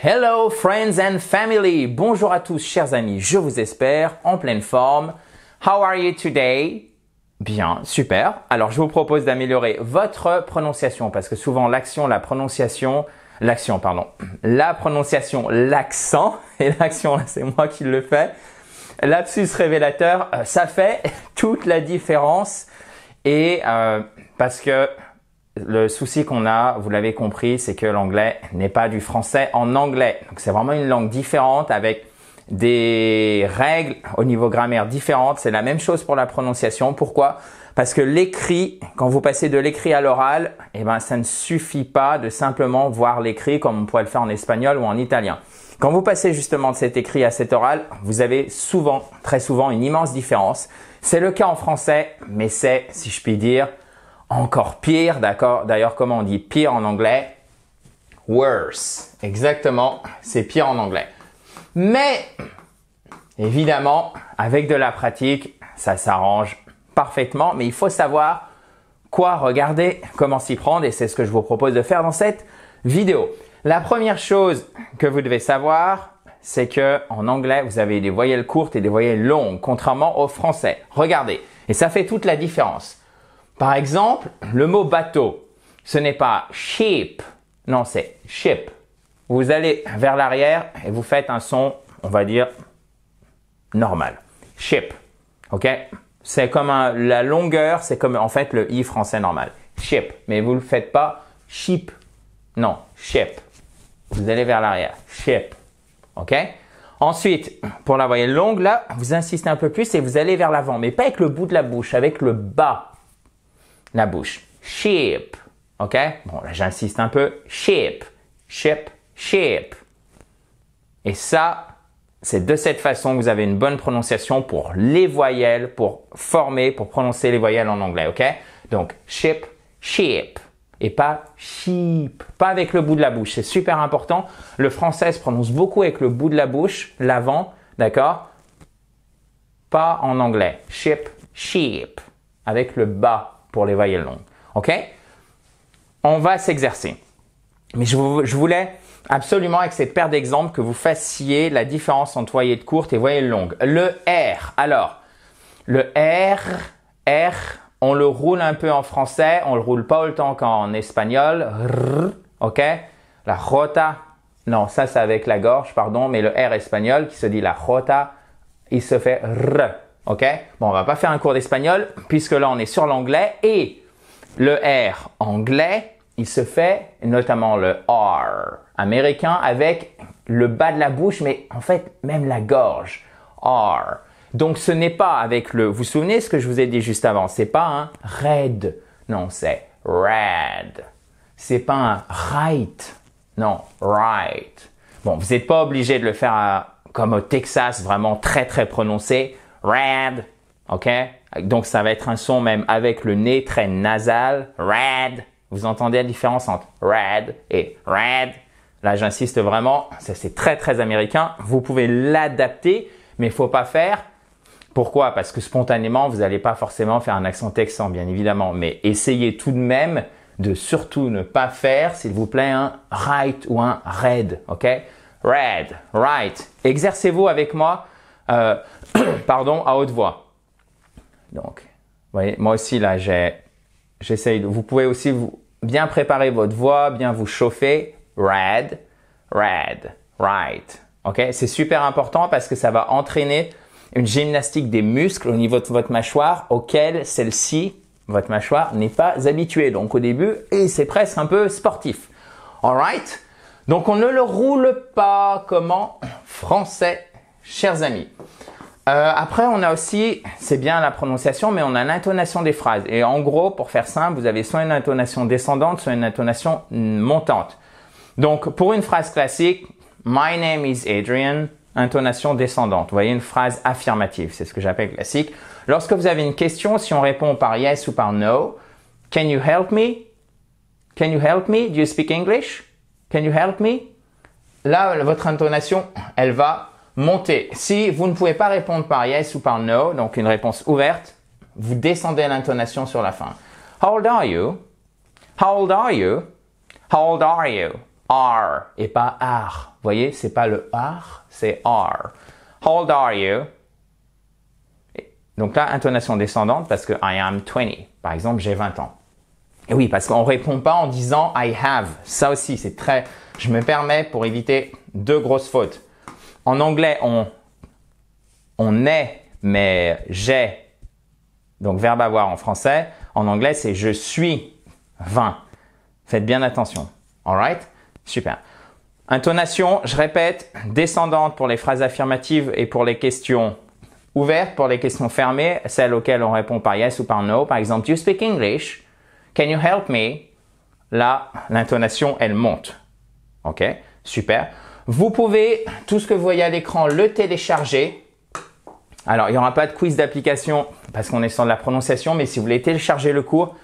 Hello friends and family! Bonjour à tous chers amis, je vous espère en pleine forme. How are you today? Bien, super. Alors je vous propose d'améliorer votre prononciation parce que souvent l'accent, l'accent et l'action, c'est moi qui le fais. Lapsus révélateur, ça fait toute la différence et parce que le souci qu'on a, vous l'avez compris, c'est que l'anglais n'est pas du français en anglais. Donc c'est vraiment une langue différente avec des règles au niveau grammaire différentes. C'est la même chose pour la prononciation. Pourquoi? Parce que l'écrit, quand vous passez de l'écrit à l'oral, ça ne suffit pas de simplement voir l'écrit comme on pourrait le faire en espagnol ou en italien. Quand vous passez justement de cet écrit à cet oral, vous avez souvent, très souvent, une immense différence. C'est le cas en français, mais c'est, si je puis dire, encore pire, d'accord? D'ailleurs, comment on dit pire en anglais? Worse. Exactement, c'est pire en anglais. Mais, évidemment, avec de la pratique, ça s'arrange parfaitement. Mais il faut savoir quoi regarder, comment s'y prendre. Et c'est ce que je vous propose de faire dans cette vidéo. La première chose que vous devez savoir, c'est que en anglais, vous avez des voyelles courtes et des voyelles longues, contrairement au français. Regardez, et ça fait toute la différence. Par exemple, le mot bateau, ce n'est pas ship, non, c'est ship. Vous allez vers l'arrière et vous faites un son, on va dire, normal. Ship, ok? C'est comme la longueur, c'est comme en fait le i français normal. Ship, mais vous ne le faites pas sheep, non, ship. Vous allez vers l'arrière, ship, ok? Ensuite, pour la voyelle longue, là, vous insistez un peu plus et vous allez vers l'avant, mais pas avec le bout de la bouche, avec le bas. La bouche. Sheep. OK? Bon, là, j'insiste un peu. Sheep. Sheep. Sheep. Et ça, c'est de cette façon que vous avez une bonne prononciation pour les voyelles, pour former, pour prononcer les voyelles en anglais. OK? Donc, sheep, sheep. Et pas sheep. Pas avec le bout de la bouche. C'est super important. Le français se prononce beaucoup avec le bout de la bouche, l'avant. D'accord? Pas en anglais. Sheep, sheep. Avec le bas. Pour les voyelles longues. OK? On va s'exercer. Mais je voulais absolument avec cette paire d'exemples que vous fassiez la différence entre voyelles courtes et voyelles longues. Le R. Alors, le R, on le roule un peu en français, on le roule pas autant qu'en espagnol. R, OK? La rota. Non, ça c'est avec la gorge, pardon, mais le R espagnol qui se dit la rota, il se fait R. OK? Bon, on va pas faire un cours d'espagnol puisque là, on est sur l'anglais et le R anglais, il se fait notamment le R américain avec le bas de la bouche, mais en fait, même la gorge. R. Donc, ce n'est pas avec le… Vous vous souvenez ce que je vous ai dit juste avant? C'est pas un red. Non, c'est red. C'est pas un right. Non, right. Bon, vous n'êtes pas obligé de le faire comme au Texas, vraiment très, très prononcé. Red, ok? Donc, ça va être un son même avec le nez très nasal. Red. Vous entendez la différence entre red et red? Là, j'insiste vraiment. Ça, c'est très, très américain. Vous pouvez l'adapter, mais il ne faut pas faire. Pourquoi? Parce que spontanément, vous n'allez pas forcément faire un accent texan, bien évidemment. Mais essayez tout de même de surtout ne pas faire, s'il vous plaît, un right ou un red, ok? Red, right. Exercez-vous avec moi. Pardon, à haute voix. Donc, vous voyez, moi aussi là, j'essaye. Vous pouvez aussi bien préparer votre voix, bien vous chauffer. Red, red, right. Ok, c'est super important parce que ça va entraîner une gymnastique des muscles au niveau de votre mâchoire auquel celle-ci, votre mâchoire, n'est pas habituée. Donc au début, et c'est presque un peu sportif. Alright. Donc on ne le roule pas comme en français. Chers amis, après on a aussi, c'est bien la prononciation, mais on a l'intonation des phrases. Et en gros, pour faire simple, vous avez soit une intonation descendante, soit une intonation montante. Donc pour une phrase classique, My name is Adrian, intonation descendante. Vous voyez une phrase affirmative, c'est ce que j'appelle classique. Lorsque vous avez une question, si on répond par yes ou par no, Can you help me? Can you help me? Do you speak English? Can you help me? Là, votre intonation, elle va monter. Si vous ne pouvez pas répondre par yes ou par no, donc une réponse ouverte, vous descendez l'intonation sur la fin. How old are you? How old are you? How old are you? are et pas are. Vous voyez, c'est pas le are, c'est are. How old are you? Donc là, intonation descendante parce que I am 20. Par exemple, j'ai 20 ans. Et oui, parce qu'on répond pas en disant I have. Ça aussi, c'est très... Je me permets pour éviter deux grosses fautes. En anglais, on est, mais j'ai. Donc, verbe avoir en français. En anglais, c'est je suis 20. Faites bien attention. Alright? Super. Intonation, je répète, descendante pour les phrases affirmatives et pour les questions ouvertes, pour les questions fermées, celles auxquelles on répond par yes ou par no. Par exemple, you speak English? Can you help me? Là, l'intonation, elle monte. OK? Super. Vous pouvez, tout ce que vous voyez à l'écran, le télécharger. Alors, il n'y aura pas de quiz d'application parce qu'on est sur de la prononciation, mais si vous voulez télécharger le cours,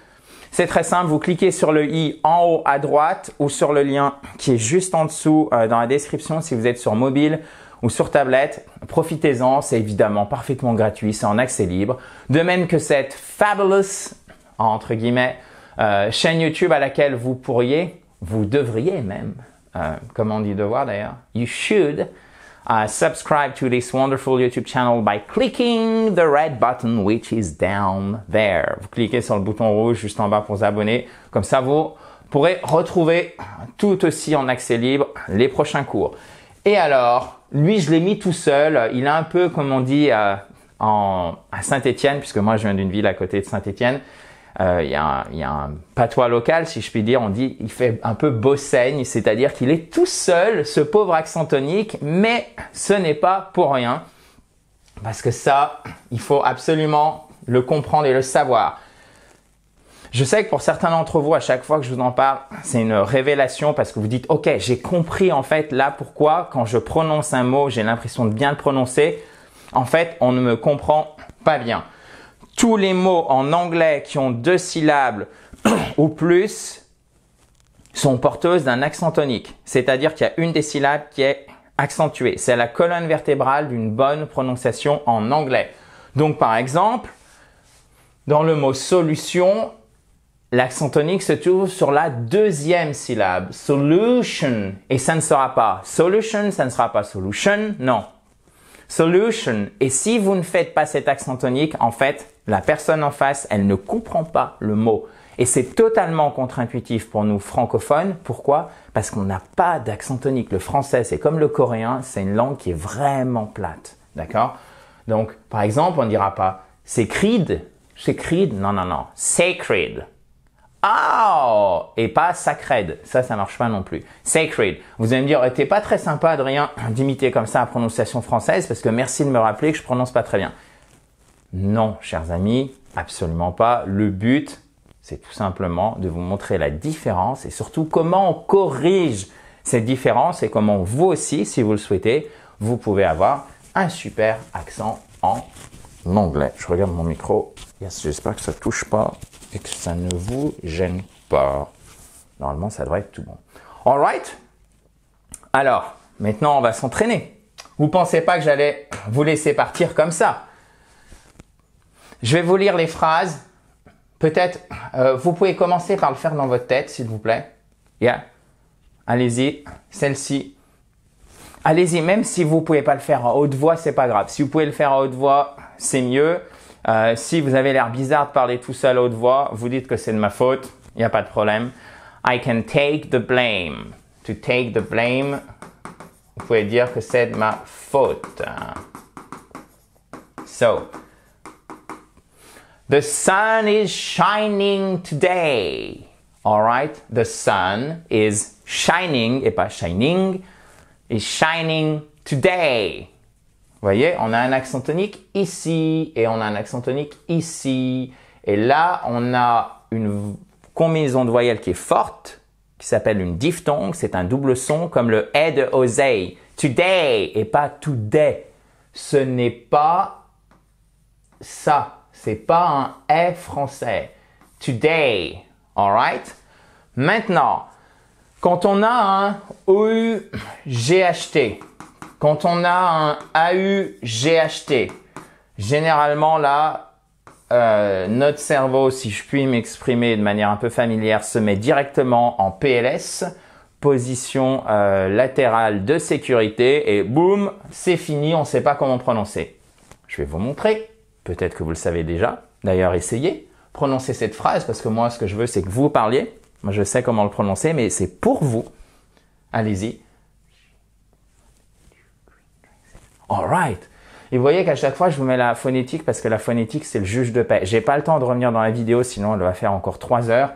c'est très simple. Vous cliquez sur le i en haut à droite ou sur le lien qui est juste en dessous dans la description si vous êtes sur mobile ou sur tablette. Profitez-en, c'est évidemment parfaitement gratuit, c'est en accès libre. De même que cette fabulous, entre guillemets, chaîne YouTube à laquelle vous devriez même, comment on dit devoir d'ailleurs, you should subscribe to this wonderful YouTube channel by clicking the red button which is down there. Vous cliquez sur le bouton rouge juste en bas pour vous abonner. Comme ça, vous pourrez retrouver tout aussi en accès libre les prochains cours. Et alors, lui, je l'ai mis tout seul. Il est un peu, comme on dit, à Saint-Étienne, puisque moi, je viens d'une ville à côté de Saint-Étienne. Il y a un patois local, si je puis dire, on dit il fait un peu bossaigne, c'est-à-dire qu'il est tout seul, ce pauvre accent tonique, mais ce n'est pas pour rien, parce que ça, il faut absolument le comprendre et le savoir. Je sais que pour certains d'entre vous, à chaque fois que je vous en parle, c'est une révélation parce que vous dites « Ok, j'ai compris en fait là pourquoi quand je prononce un mot, j'ai l'impression de bien le prononcer. En fait, on ne me comprend pas bien. » Tous les mots en anglais qui ont 2 syllabes ou plus sont porteuses d'un accent tonique. C'est-à-dire qu'il y a une des syllabes qui est accentuée. C'est la colonne vertébrale d'une bonne prononciation en anglais. Donc, par exemple, dans le mot solution, l'accent tonique se trouve sur la 2e syllabe. Solution. Et ça ne sera pas solution, ça ne sera pas solution. Non. Solution. Et si vous ne faites pas cet accent tonique, en fait, la personne en face, elle ne comprend pas le mot. Et c'est totalement contre-intuitif pour nous francophones. Pourquoi? Parce qu'on n'a pas d'accent tonique. Le français, c'est comme le coréen, c'est une langue qui est vraiment plate. D'accord? Donc, par exemple, on ne dira pas sacred. Sacred? Non, non, non. Sacred. Oh! Et pas sacred. Ça marche pas non plus. Sacred. Vous allez me dire, t'es pas très sympa, Adrien, d'imiter comme ça la prononciation française parce que merci de me rappeler que je prononce pas très bien. Non, chers amis, absolument pas. Le but, c'est tout simplement de vous montrer la différence et surtout comment on corrige cette différence et comment vous aussi, si vous le souhaitez, vous pouvez avoir un super accent en anglais. Je regarde mon micro. Yes, j'espère que ça touche pas et que ça ne vous gêne pas. Normalement, ça devrait être tout bon. All right? Alors, maintenant, on va s'entraîner. Vous pensez pas que j'allais vous laisser partir comme ça? Je vais vous lire les phrases. Peut-être, vous pouvez commencer par le faire dans votre tête, s'il vous plaît. Yeah. Allez-y. Celle-ci. Allez-y, même si vous pouvez pas le faire à haute voix, c'est pas grave. Si vous pouvez le faire à haute voix, c'est mieux. Si vous avez l'air bizarre de parler tout seul à haute voix, vous dites que c'est de ma faute. Il n'y a pas de problème. I can take the blame. To take the blame, vous pouvez dire que c'est de ma faute. So, the sun is shining today. All right? The sun is shining, et pas shining, is shining today. Vous voyez, on a un accent tonique ici et on a un accent tonique ici. Et là, on a une combinaison de voyelles qui est forte, qui s'appelle une diphtongue. C'est un double son comme le « et » de oseille. Today et pas today. Ce n'est pas ça. C'est pas un « et » français. Today. All right? Maintenant, quand on a un « OU-GHT », quand on a un AU-GHT, généralement là, notre cerveau, si je puis m'exprimer de manière un peu familière, se met directement en PLS, position latérale de sécurité et boum, c'est fini, on ne sait pas comment prononcer. Je vais vous montrer, peut-être que vous le savez déjà, d'ailleurs essayez, prononcez cette phrase parce que moi ce que je veux c'est que vous parliez, moi je sais comment le prononcer mais c'est pour vous, allez-y. Alright. Et vous voyez qu'à chaque fois je vous mets la phonétique parce que la phonétique c'est le juge de paix. J'ai pas le temps de revenir dans la vidéo sinon elle va faire encore 3 heures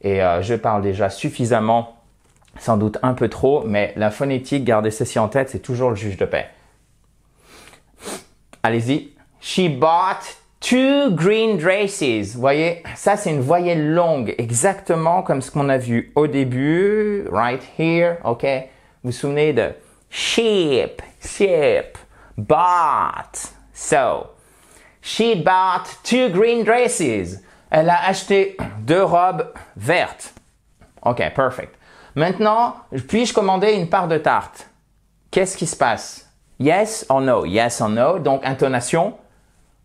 et je parle déjà suffisamment, sans doute un peu trop, mais la phonétique, gardez ceci en tête, c'est toujours le juge de paix. Allez-y. She bought 2 green dresses. Vous voyez, ça c'est une voyelle longue, exactement comme ce qu'on a vu au début, right here, ok? Vous vous souvenez de sheep, bought. So, she bought 2 green dresses. Elle a acheté 2 robes vertes. Ok, perfect. Maintenant, puis-je commander une part de tarte? Qu'est-ce qui se passe? Yes or no? Yes or no. Donc, intonation.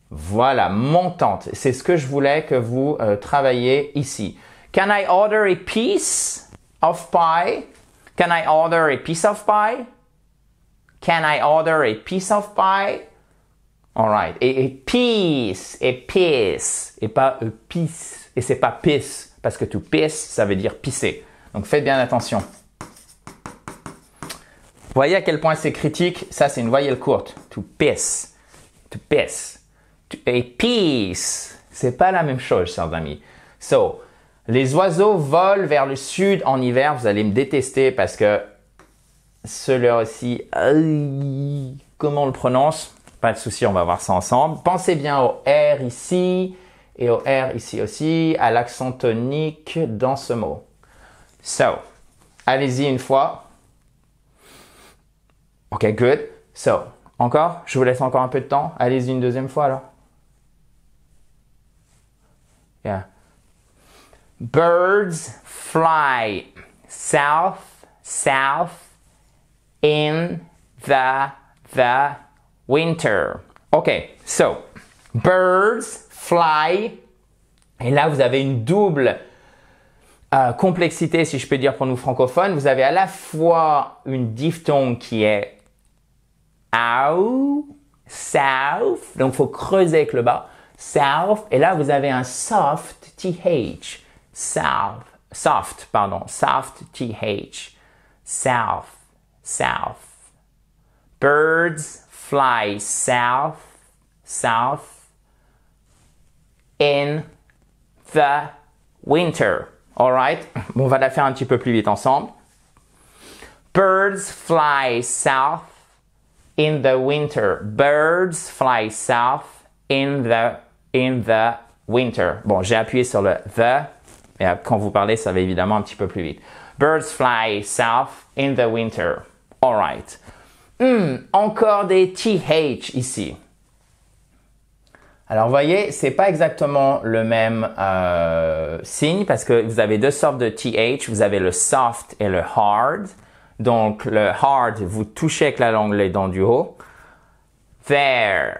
Voilà, montante. C'est ce que je voulais que vous travailliez ici. Can I order a piece of pie? Can I order a piece of pie? Can I order a piece of pie? All right. Et piece, et pas piece. Et c'est pas piss, parce que to piss, ça veut dire pisser. Donc faites bien attention. Vous voyez à quel point c'est critique? Ça, c'est une voyelle courte. To piss. To piss. A piece. C'est pas la même chose, chers amis. So, les oiseaux volent vers le sud en hiver. Vous allez me détester parce que celui-ci, comment on le prononce? Pas de souci, on va voir ça ensemble. Pensez bien au R ici et au R ici aussi, à l'accent tonique dans ce mot. So, allez-y une fois. Ok, good. So, encore? Je vous laisse encore un peu de temps. Allez-y une deuxième fois alors. Yeah. Birds fly south in the winter. Ok, so, birds fly. Et là, vous avez une double complexité, si je peux dire pour nous francophones. Vous avez à la fois une diphtongue qui est ow, south, donc il faut creuser avec le bas, south, et là vous avez un soft th, soft th, south. Birds fly south in the winter. Alright? Bon, on va la faire un petit peu plus vite ensemble. Birds fly south in the winter. Birds fly south in the winter. Bon, j'ai appuyé sur le the. Et quand vous parlez, ça va évidemment un petit peu plus vite. Birds fly south in the winter. Alright. Encore des TH ici. Alors, vous voyez, c'est pas exactement le même signe parce que vous avez deux sortes de TH. Vous avez le soft et le hard. Donc, le hard, vous touchez avec la langue les dents du haut. There,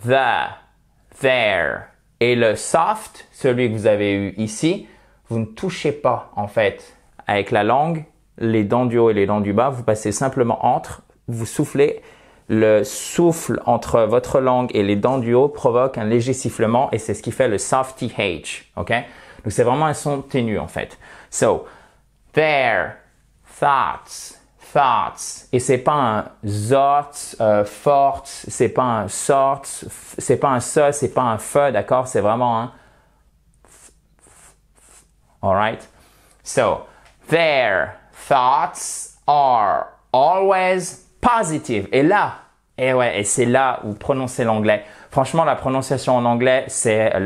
there. Et le soft, celui que vous avez eu ici, vous ne touchez pas, en fait, avec la langue, les dents du haut et les dents du bas. Vous passez simplement entre, vous soufflez. Le souffle entre votre langue et les dents du haut provoque un léger sifflement et c'est ce qui fait le soft TH, ok? Donc, c'est vraiment un son ténu, en fait. So, there, thoughts. Et c'est pas un zot, fort, c'est pas un sort, c'est pas un ça, c'est pas un fe, d'accord? C'est vraiment un alright? So, their thoughts are always positive. Et là, et c'est là où prononcer l'anglais. Franchement, la prononciation en anglais,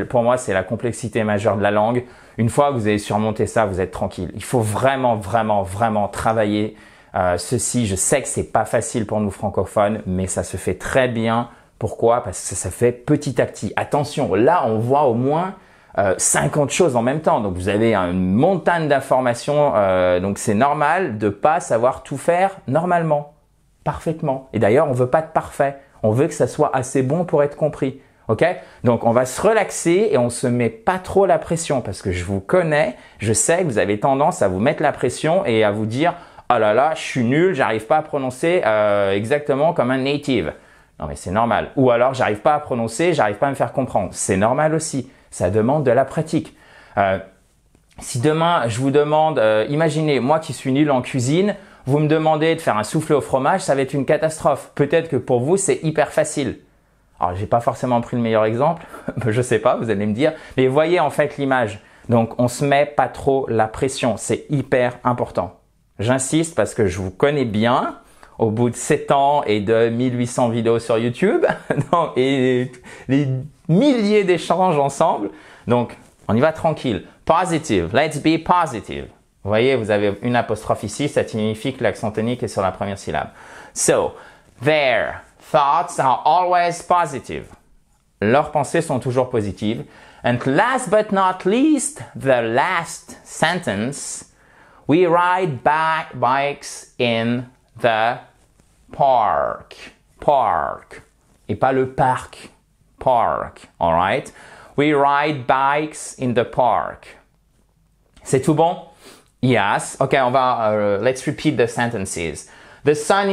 pour moi, c'est la complexité majeure de la langue. Une fois que vous avez surmonté ça, vous êtes tranquille. Il faut vraiment travailler ceci. Je sais que c'est pas facile pour nous francophones, mais ça se fait très bien. Pourquoi? Parce que ça fait petit à petit. Attention, là, on voit au moins 50 choses en même temps. Donc, vous avez une montagne d'informations. Donc, c'est normal de pas savoir tout faire normalement. Parfaitement. Et d'ailleurs, on veut pas être parfait. On veut que ça soit assez bon pour être compris. OK? Donc, on va se relaxer et on se met pas trop la pression parce que je vous connais. Je sais que vous avez tendance à vous mettre la pression et à vous dire oh là là, je suis nul, j'arrive pas à prononcer exactement comme un native. Non mais c'est normal. Ou alors j'arrive pas à prononcer, j'arrive pas à me faire comprendre. C'est normal aussi. Ça demande de la pratique. Si demain je vous demande, imaginez moi qui suis nul en cuisine, vous me demandez de faire un soufflé au fromage, ça va être une catastrophe. Peut-être que pour vous c'est hyper facile. Alors j'ai pas forcément pris le meilleur exemple, je sais pas, vous allez me dire. Mais voyez en fait l'image. Donc on se met pas trop la pression, c'est hyper important. J'insiste parce que je vous connais bien. Au bout de 7 ans et de 1800 vidéos sur YouTube et les milliers d'échanges ensemble. Donc, on y va tranquille. Positive. Let's be positive. Vous voyez, vous avez une apostrophe ici. Ça signifie que l'accent tonique est sur la première syllabe. So, their thoughts are always positive. Leurs pensées sont toujours positives. And last but not least, the last sentence. We ride bikes in the park. Park. Et pas le parc. Park. Alright? We ride bikes in the park. C'est tout bon? Yes. Okay, on va, let's repeat the sentences. The sun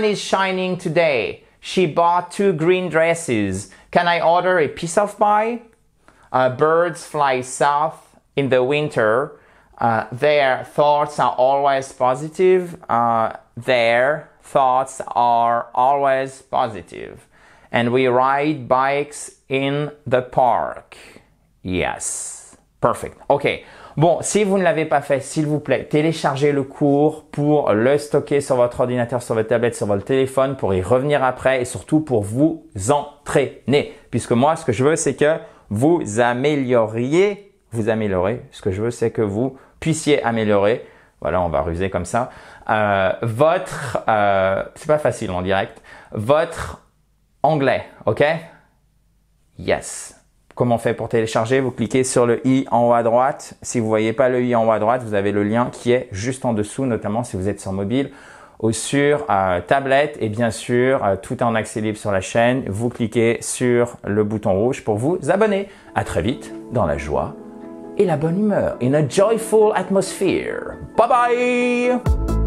is shining today. She bought 2 green dresses. Can I order a piece of pie? Birds fly south in the winter. Their thoughts are always positive. Their thoughts are always positive. And we ride bikes in the park. Yes. Perfect. OK. Bon, si vous ne l'avez pas fait, s'il vous plaît, téléchargez le cours pour le stocker sur votre ordinateur, sur votre tablette, sur votre téléphone, pour y revenir après et surtout pour vous entraîner. Puisque moi, ce que je veux, c'est que vous améliorez. Ce que je veux, c'est que vous puissiez améliorer. Voilà, on va ruser comme ça. C'est pas facile en direct. Votre anglais, ok? Yes. Comment on fait pour télécharger? Vous cliquez sur le i en haut à droite. Si vous voyez pas le i en haut à droite, vous avez le lien qui est juste en dessous, notamment si vous êtes sur mobile ou sur tablette. Et bien sûr, tout est en accès libre sur la chaîne. Vous cliquez sur le bouton rouge pour vous abonner. À très vite dans la joie et la bonne humeur. In a joyful atmosphere. Bye bye!